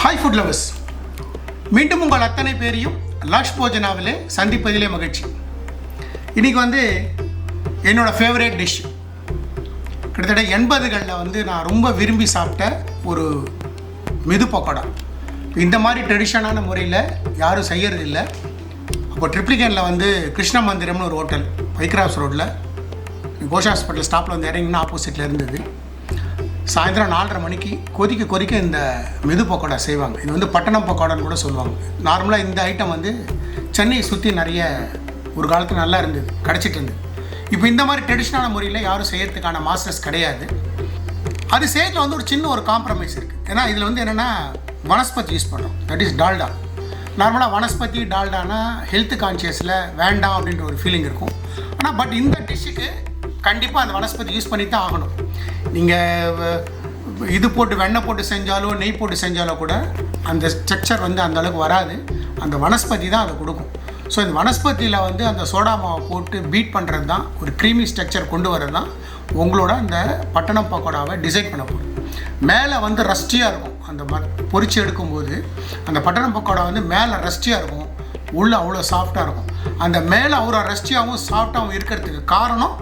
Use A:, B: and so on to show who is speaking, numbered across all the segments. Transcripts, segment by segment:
A: Hi food lovers, மீண்டும் உங்கள் அத்தனை பேரையும் லஷ் போஜனாவிலே சந்திப்பதிலே மகிழ்ச்சி. இன்றைக்கி என்னோடய ஃபேவரேட் டிஷ், கிட்டத்தட்ட 80களில் நான் ரொம்ப விரும்பி சாப்பிட்ட ஒரு மெது பக்கோடா. இந்த மாதிரி ட்ரெடிஷனான முறையில் யாரும் செய்கிறது இல்லை. அப்போ ட்ரிப்ளிகேனில் கிருஷ்ண மந்திரம்னு ஒரு ஹோட்டல் வைக்ராஸ் ரோட்டில் கோஷ் ஹாஸ்பிட்டல் ஸ்டாப்பில் இறங்கினா ஆப்போசிட்டில் இருந்தது. சாயந்தரம் 4:30 மணிக்கு கொதிக்க இந்த மெது பக்கோடா செய்வாங்க. இது பட்டணம் பக்கோடான்னு கூட சொல்லுவாங்க. நார்மலாக இந்த ஐட்டம் சென்னையை சுற்றி நிறைய ஒரு காலத்தில் நல்லா இருந்தது, கிடச்சிட்டு இருந்தது. இப்போ இந்த மாதிரி ட்ரெடிஷ்னலான முறையில் யாரும் செய்கிறதுக்கான மாஸ்டர்ஸ் கிடையாது. அது செய்யறதுல ஒரு சின்ன ஒரு காம்ப்ரமைஸ் இருக்குது. ஏன்னா இதில் என்னென்னா வனஸ்பதி யூஸ் பண்ணுறோம், தட் இஸ் டால்டா. நார்மலாக வனஸ்பதி டால்டானா ஹெல்த் கான்ஷியஸில் வேண்டாம் அப்படின்ற ஒரு ஃபீலிங் இருக்கும். ஆனால் பட் இந்த டிஷ்ஷுக்கு கண்டிப்பாக அந்த வனஸ்பதி யூஸ் பண்ணி தான் ஆகணும். நீங்கள் இது போட்டு வெண்ணெய் போட்டு செஞ்சாலோ நெய் போட்டு செஞ்சாலோ கூட அந்த ஸ்ட்ரக்சர் அந்த அளவுக்கு வராது. அந்த வனஸ்பதி தான் அதை கொடுக்கும். ஸோ இந்த வனஸ்பதியில் அந்த சோடா மாவை போட்டு பீட் பண்ணுறது தான், ஒரு க்ரீமி ஸ்ட்ரக்சர் கொண்டு வரது தான் உங்களோட அந்த பட்டணம் பக்கோடாவை டிசைன் பண்ண போகும். மேலே ரஸ்டியாக இருக்கும். அந்த பொரிச்சு எடுக்கும்போது அந்த பட்டணம் பக்கோடா மேலே ரஸ்டியாக இருக்கும், உள்ளே அவ்வளோ சாஃப்டாக இருக்கும். அந்த மேலே அவ்வளோ ரஸ்டியாகவும் சாஃப்டாகவும் இருக்கிறதுக்கு காரணம்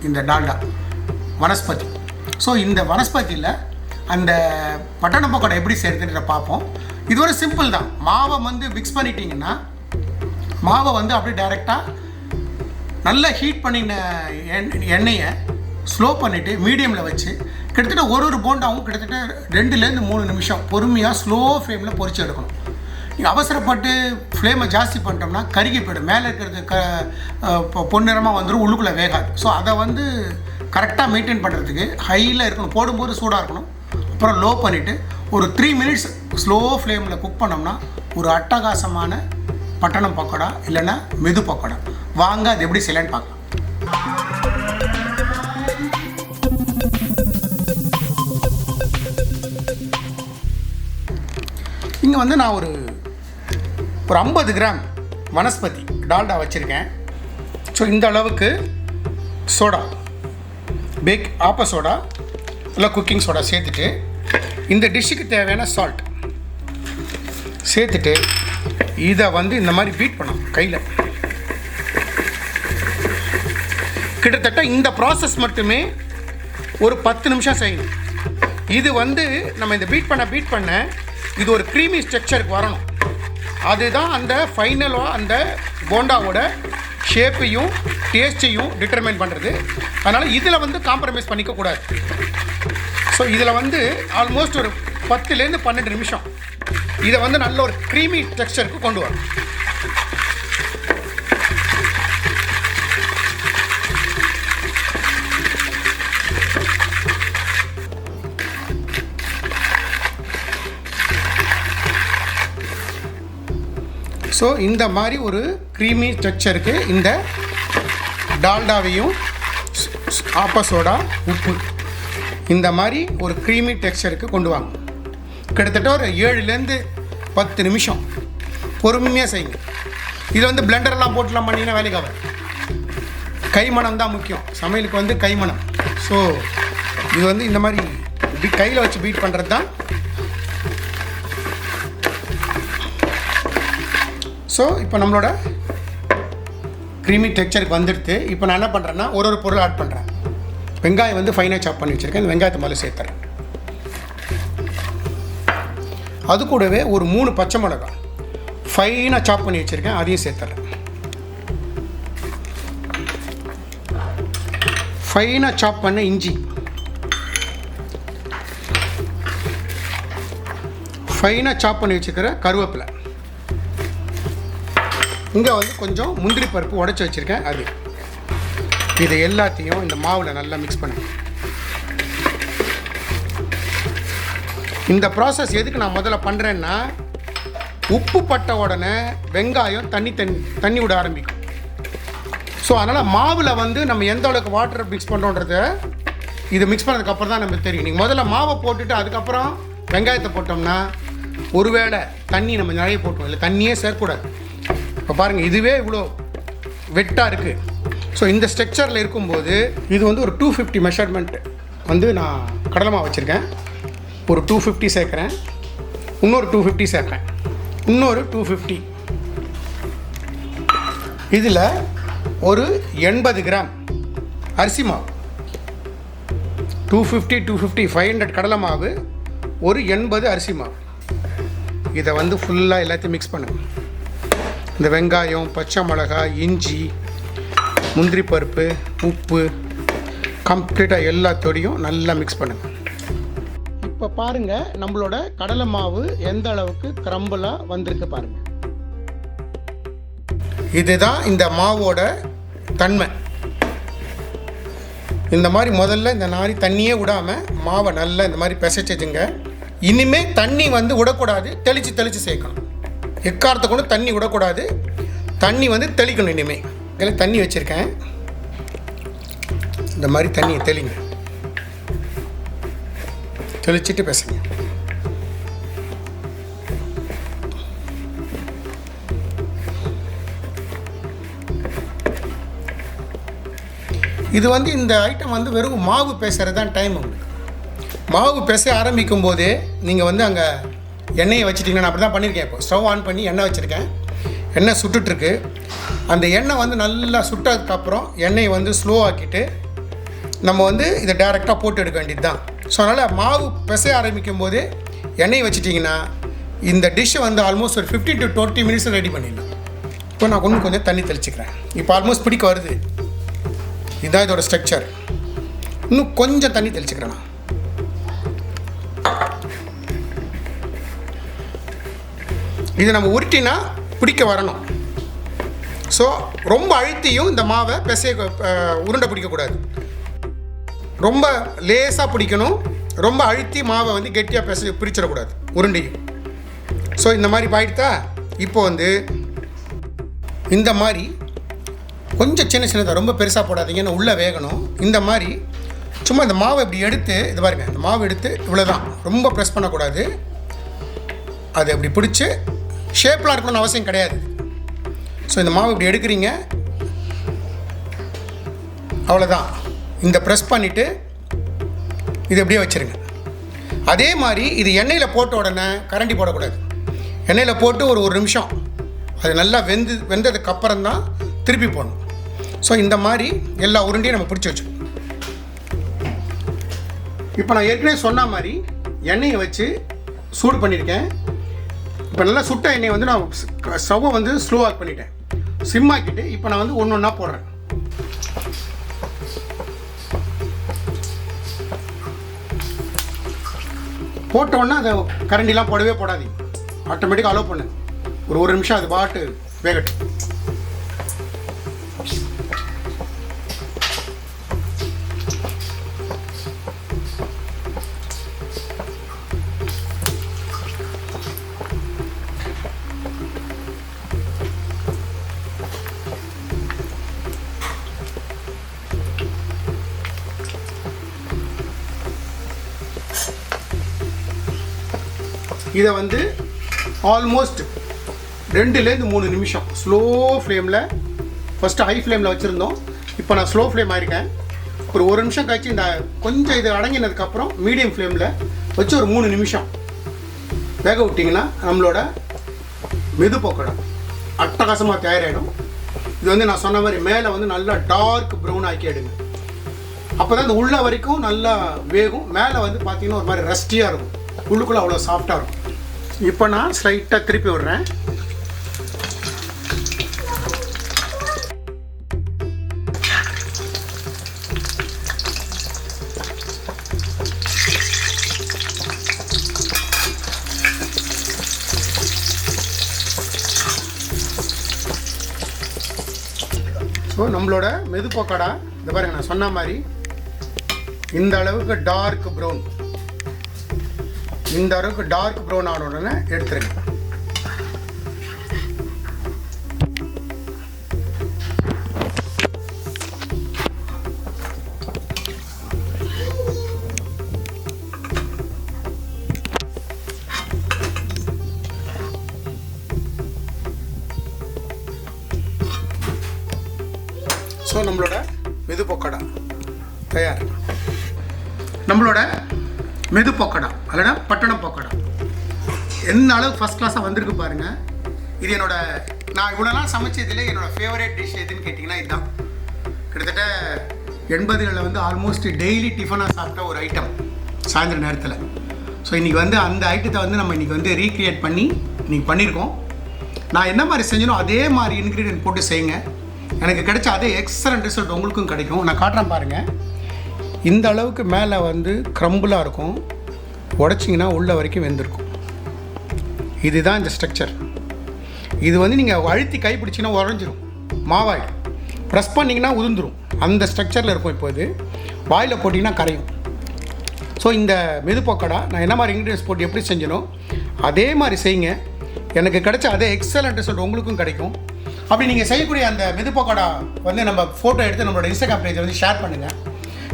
A: இந்த டால்டா வனஸ்பதி. ஸோ இந்த வனஸ்பதியில் அந்த பட்டணம் பக்கோடா எப்படி செய்கிறதுன்ற பார்ப்போம். இது ஒரு சிம்பிள் தான். மாவை மிக்ஸ் பண்ணிட்டீங்கன்னா மாவை அப்படியே டைரெக்டாக நல்லா ஹீட் பண்ணின எண்ணெயை ஸ்லோ பண்ணிவிட்டு மீடியமில் வச்சு கிட்டத்தட்ட ஒரு போண்டாவும் கிட்டத்தட்ட 2-3 நிமிஷம் பொறுமையாக ஸ்லோ ஃப்ளேமில் பொரிச்சு எடுக்கணும். நீங்கள் அவசரப்பட்டு ஃப்ளேமை ஜாஸ்தி பண்ணிட்டோம்னா கருகி போய்டும். மேலே இருக்கிறது பொன்னிறமாக வந்துடும், உள்ளுக்குள்ளே வேகாது. ஸோ அதை கரெக்டாக மெயின்டைன் பண்ணுறதுக்கு ஹையில் இருக்கணும், போடும்போது சூடாக இருக்கணும். அப்புறம் லோ பண்ணிவிட்டு ஒரு 3 மினிட்ஸ் ஸ்லோ ஃப்ளேமில் குக் பண்ணோம்னா ஒரு அட்டகாசமான பட்டணம் பக்கோடா இல்லைன்னா மெது பக்கோடா. வாங்க அது எப்படி செய்யலான்னு பார்க்கலாம். இங்கே நான் ஒரு 50 கிராம் வனஸ்பதி டால்டா வச்சுருக்கேன். ஸோ இந்த அளவுக்கு சோடா, ஆப்ப சோடா இல்லை குக்கிங் சோடா சேர்த்துட்டு இந்த டிஷ்ஷுக்கு தேவையான சால்ட் சேர்த்துட்டு இதை இந்த மாதிரி பீட் பண்ணோம் கையில். கிட்டத்தட்ட இந்த ப்ராசஸ் மட்டுமே ஒரு 10 நிமிஷம் செய்யணும். இது நம்ம இந்த பீட் பண்ண இது ஒரு க்ரீமி ஸ்ட்ரக்சருக்கு வரணும். அதுதான் அந்த ஃபைனலாக அந்த போண்டாவோட ஷேப்பையும் டேஸ்ட்டையும் டிட்டர்மைன் பண்ணுறது. அதனால் இதில் காம்ப்ரமைஸ் பண்ணிக்கக்கூடாது. ஸோ இதில் ஆல்மோஸ்ட் ஒரு 10லேருந்து 12 நிமிஷம் இதை நல்ல ஒரு க்ரீமி டெக்ஸ்சருக்கு கொண்டு வரும். ஸோ இந்த மாதிரி ஒரு க்ரீமி டெக்ஸ்சருக்கு இந்த டால்டாவையும் ஆப்ப சோடா, உப்பு இந்த மாதிரி ஒரு க்ரீமி டெக்ஸ்சருக்கு கொண்டு வாங்க. கிட்டத்தட்ட ஒரு 7லேருந்து 10 நிமிஷம் பொறுமையாக செய்யுங்க. இது பிளெண்டர்லாம் போட்டுலாம் பண்ணிங்கன்னா வேலைக்கு ஆகாது. கைமணம் தான் முக்கியம். சமையலுக்கு கைமணம். ஸோ இது இந்த மாதிரி கையில் வச்சு பீட் பண்ணுறது தான். ஸோ இப்போ நம்மளோட க்ரீமி டெக்ஸ்சருக்கு வந்துடுது. இப்போ நான் என்ன பண்ணுறேன்னா ஒரு பொருள் ஆட் பண்ணுறேன். வெங்காயம் ஃபைனாக சாப் பண்ணி வச்சுருக்கேன். இந்த வெங்காயத்தை முதல்ல சேர்த்துறேன். அது கூடவே ஒரு 3 பச்சை மிளகாய் ஃபைனாக சாப் பண்ணி வச்சுருக்கேன், அதையும் சேர்த்துறேன். ஃபைனாக சாப் பண்ண இஞ்சி, ஃபைனாக சாப் பண்ணி வச்சுக்கிற கருவேப்பிலை, இங்கே கொஞ்சம் முந்திரி பருப்பு உடைச்சி வச்சுருக்கேன், அது. இது எல்லாத்தையும் இந்த மாவில் நல்லா மிக்ஸ் பண்ணு. இந்த ப்ராசஸ் எதுக்கு நான் முதல்ல பண்ணுறேன்னா, உப்பு பட்ட உடனே வெங்காயம் தண்ணி விட ஆரம்பிக்கும். ஸோ அதனால் மாவில் நம்ம எந்த அளவுக்கு வாட்டர் மிக்ஸ் பண்ணுறோன்றத இது மிக்ஸ் பண்ணதுக்கப்புறம் தான் நமக்கு தெரியும். நீங்கள் முதல்ல மாவை போட்டுட்டு அதுக்கப்புறம் வெங்காயத்தை போட்டோம்னா ஒருவேளை தண்ணி நம்ம நிறைய போட்டோம், இல்லை தண்ணியே சேர்க்கக்கூடாது. இப்போ பாருங்கள், இதுவே இவ்வளோ வெட்டாக இருக்குது. ஸோ இந்த ஸ்ட்ரக்சரில் இருக்கும்போது இது ஒரு 250 மெஷர்மெண்ட் நான் கடலை மாவு வச்சுருக்கேன். ஒரு 250 சேர்க்குறேன். இன்னொரு 250 சேர்ப்பேன். இன்னொரு 250. இதில் ஒரு 80 கிராம் அரிசி மாவு. 250 500 கடலை மாவு, ஒரு 80 அரிசி மாவு. இதை வந்து ஃபுல்லாக எல்லாத்தையும் மிக்ஸ் பண்ணுங்க. இந்த வெங்காயம், பச்சை மிளகாய், இஞ்சி, முந்திரி பருப்பு, உப்பு கம்ப்ளீட்டாக எல்லாத்தோடையும் நல்லா மிக்ஸ் பண்ணுங்கள். இப்போ பாருங்கள் நம்மளோட கடலை மாவு எந்த அளவுக்கு கிரம்பிளாக வந்திருக்கு பாருங்கள். இதுதான் இந்த மாவோட தன்மை. இந்த மாதிரி முதல்ல இந்த நாரி தண்ணியே விடாமல் மாவை நல்லா இந்த மாதிரி பிசைச்சுங்க. இனிமேல் தண்ணி வந்து விடக்கூடாது, தெளித்து சேர்க்கணும். எக்காரத்தை கொண்டு தண்ணி விடக்கூடாது, தண்ணி வந்து தெளிக்கணும். இனிமேல் இதில் தண்ணி வச்சுருக்கேன், இந்த மாதிரி தண்ணியை தெளிச்சிட்டு பேசுங்க. இது வந்து இந்த ஐட்டம் வந்து வெறும் மாவு பேசுகிறது தான் டைம். உங்களுக்கு மாவு பேச ஆரம்பிக்கும் போதே நீங்கள் வந்து அங்கே எண்ணெயை வச்சுட்டிங்கன்னா, நான் அப்படி தான் பண்ணியிருக்கேன். இப்போ ஸ்டவ் ஆன் பண்ணி எண்ணெய் வச்சுருக்கேன், எண்ணெய் சுட்டுட்ருக்கு. அந்த எண்ணெய் வந்து நல்லா சுட்டதுக்கப்புறம் எண்ணெயை வந்து ஸ்லோ ஆக்கிட்டு நம்ம வந்து இதை டைரெக்டாக போட்டு எடுக்க வேண்டியது தான். ஸோ அதனால் மாவு பிசைய ஆரம்பிக்கும் போதே எண்ணெயை வச்சுட்டிங்கன்னா இந்த டிஷ்ஷை வந்து ஆல்மோஸ்ட் ஒரு 15 to 20 minutes ரெடி பண்ணிடலாம். இப்போ நான் கொஞ்சம் தண்ணி தெளிச்சிக்கிறேன். இப்போ ஆல்மோஸ்ட் பிடிக்க வருது. இதுதான் இதோட ஸ்ட்ரக்சர். இன்னும் கொஞ்சம் தண்ணி தெளிச்சுக்கிறேன் நான். இது நம்ம உருட்டினா பிடிக்க வரணும். ஸோ ரொம்ப அழுத்தியும் இந்த மாவை உருண்டை பிடிக்கக்கூடாது. ரொம்ப லேசாக பிடிக்கணும். ரொம்ப அழுத்தி மாவை வந்து கெட்டியாக பிரிச்சிடக்கூடாது உருண்டையும். ஸோ இந்த மாதிரி பாயிட்டா. இப்போ வந்து இந்த மாதிரி கொஞ்சம் சின்னதாக, ரொம்ப பெருசாக போடாதீங்கன்னு உள்ளே வேகணும். இந்த மாதிரி சும்மா இந்த மாவை இப்படி எடுத்து, இது பாருங்கள், இந்த மாவு எடுத்து இவ்வளோதான், ரொம்ப ப்ரெஸ் பண்ணக்கூடாது. அது அப்படி பிடிச்சி ஷேப்லாம் இருக்கணும்னு அவசியம் கிடையாது. ஸோ இந்த மாவு இப்படி எடுக்கிறீங்க, அவ்வளோதான். இந்த ப்ரெஸ் பண்ணிவிட்டு இது எப்படியே வச்சுருங்க. அதே மாதிரி இது எண்ணெயில் போட்ட உடனே கரண்டி போடக்கூடாது. எண்ணெயில் போட்டு ஒரு நிமிஷம் அது நல்லா வெந்ததுக்கப்புறம் தான் திருப்பி போடணும். ஸோ இந்த மாதிரி எல்லா உருண்டையும் நம்ம பிடிச்சி வச்சுக்கணும். இப்போ நான் ஏற்கனவே சொன்ன மாதிரி எண்ணெயை வச்சு சூடு பண்ணியிருக்கேன். இப்போ நல்லா சுட்ட எண்ணெயை வந்து நான் ஸ்டவ்வை வந்து ஸ்லோ ஆக் பண்ணிட்டேன், சிம் ஆக்கிட்டு. இப்போ நான் வந்து ஒன்று ஒன்றா போடுறேன். போட்டோன்னா அதை கரண்டிலாம் போடவே போடாதீங்க, ஆட்டோமேட்டிக்காக அலோவ் பண்ணு. ஒரு நிமிஷம் அது பாட்டு வேகட்டும். இதை வந்து ஆல்மோஸ்ட் 2-3 நிமிஷம் ஸ்லோ ஃப்ளேமில், ஃபஸ்ட்டு ஹை ஃப்ளேமில் வச்சுருந்தோம். இப்போ நான் ஸ்லோ ஃப்ளேம் ஆகிருக்கேன். ஒரு நிமிஷம் கழிச்சு இந்த கொஞ்சம் இது அடங்கினதுக்கப்புறம் மீடியம் ஃப்ளேமில் வச்சு ஒரு 3 நிமிஷம் வேக விட்டிங்கன்னா நம்மளோட மெது பக்கோடா அட்டகாசமாக தயாராகிடும். இது வந்து நான் சொன்ன மாதிரி மேலே வந்து நல்லா டார்க் ப்ரௌன் ஆக்கி எடுங்க. அப்போ தான் இந்த உள்ள வரைக்கும் நல்லா வேகும். மேலே வந்து பார்த்திங்கன்னா ஒரு மாதிரி ரஸ்டியாக இருக்கும், உள்ளுக்குள்ளே அவ்வளோ சாஃப்டாக இருக்கும். இப்போ நான் ஸ்லைட்டாக திருப்பி விடுறேன். ஸோ நம்மளோட மெது பக்கோடா இந்த பாருங்க, நான் சொன்ன மாதிரி இந்த அளவுக்கு டார்க் ப்ரௌன், இந்த அளவுக்கு டார்க் ப்ரௌன் ஆன உடனே எடுத்துருங்க. ஸோ நம்மளோட மெது பக்கோடா தயார். நம்மளோட மெது பக்கோடா அல்லனா பட்டணம் பக்கோடா என்ன அளவுக்கு ஃபஸ்ட் கிளாஸாக வந்திருக்கு பாருங்கள். இது நான் இவ்வளோ நாள் சமைச்சதில் என்னோடய ஃபேவரட் டிஷ் எதுன்னு கேட்டிங்கன்னா இதுதான். கிட்டத்தட்ட 80களில் வந்து ஆல்மோஸ்ட் டெய்லி டிஃபனாக சாப்பிட்ட ஒரு ஐட்டம் சாயந்தர நேரத்தில். ஸோ இன்றைக்கி வந்து அந்த ஐட்டத்தை வந்து நம்ம இன்றைக்கி வந்து ரீக்ரியேட் பண்ணி இன்றைக்கி பண்ணியிருக்கோம். நான் என்ன மாதிரி செஞ்சனோ அதே மாதிரி இன்க்ரீடியன்ட் போட்டு செய்யுங்க. எனக்கு கிடைச்ச அதே எக்ஸலண்ட் ரிசல்ட் உங்களுக்கும் கிடைக்கும். நான் காட்டுறேன் பாருங்கள். இந்த அளவுக்கு மேலே வந்து க்ரம்பிளாக இருக்கும், உடச்சிங்கன்னா உள்ள வரைக்கும் வெந்திருக்கும். இதுதான் இந்த ஸ்ட்ரக்சர். இது வந்து நீங்கள் அழுத்தி கை பிடிச்சிங்கன்னா உடஞ்சிரும், மாவாயிடும். ப்ரெஸ் பண்ணிங்கன்னா உதிர்ந்துடும். அந்த ஸ்ட்ரக்சரில் இருக்கும். இப்போ இது வாயில் போட்டிங்கன்னா கரையும். ஸோ இந்த மெது பக்கோடா நான் என்ன மாதிரி இன்க்ரீடியன்ஸ் போட்டு எப்படி செஞ்சனோ அதே மாதிரி செய்யுங்க. எனக்கு கிடைச்ச அதே எக்ஸலண்ட் ரிசல்ட் உங்களுக்கும் கிடைக்கும். அப்படி நீங்கள் செய்யக்கூடிய அந்த மெது பக்கோடா வந்து நம்ம ஃபோட்டோ எடுத்து நம்மளோட இன்ஸ்டாகிராம் பேஜை வந்து ஷேர் பண்ணுங்கள்.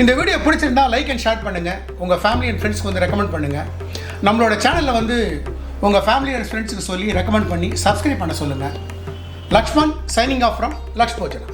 A: இந்த வீடியோ பிடிச்சிருந்தா லைக் அண்ட் ஷேர் பண்ணுங்கள். உங்கள் ஃபேமிலி அண்ட் ஃப்ரெண்ட்ஸ்க்கு வந்து ரெக்கமெண்ட் பண்ணுங்கள். நம்மளோட சேனலில் வந்து உங்கள் ஃபேமிலி அண்ட் ஃப்ரெண்ட்ஸுக்கு சொல்லி ரெக்கமெண்ட் பண்ணி சப்ஸ்கிரைப் பண்ண சொல்லுங்கள். Lakshman signing off from Laksh Yojana.